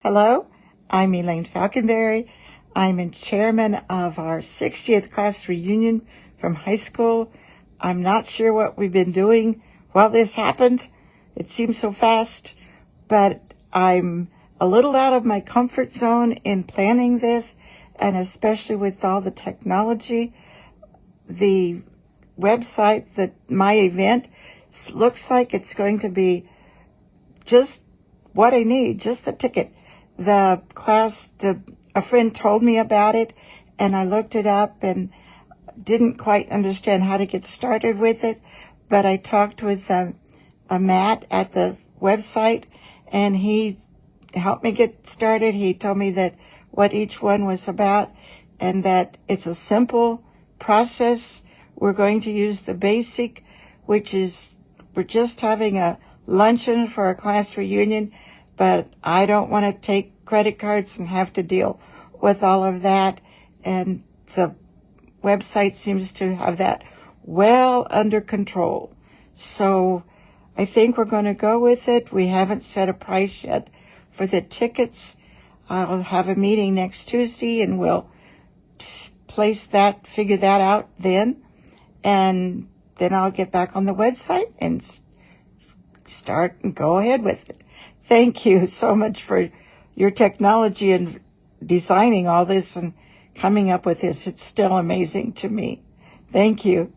Hello, I'm Elaine Falconberry. I'm a chairman of our 60th class reunion from high school. I'm not sure what we've been doing while this happened. It seems so fast, but I'm a little out of my comfort zone in planning this, and especially with all the technology. The website, the MyEvent, looks like it's going to be just what I need, just the ticket. The class, a friend told me about it, and I looked it up and didn't quite understand how to get started with it, but I talked with a Matt at the website, and he helped me get started. He told me that what each one was about, and that it's a simple process. We're going to use the basic, which is we're just having a luncheon for our class reunion, but I don't want to take credit cards and have to deal with all of that. And the website seems to have that well under control. So I think we're going to go with it. We haven't set a price yet for the tickets. I'll have a meeting next Tuesday and we'll figure that out then. And then I'll get back on the website and start and go ahead with it. Thank you so much for your technology and designing all this and coming up with this. It's still amazing to me. Thank you.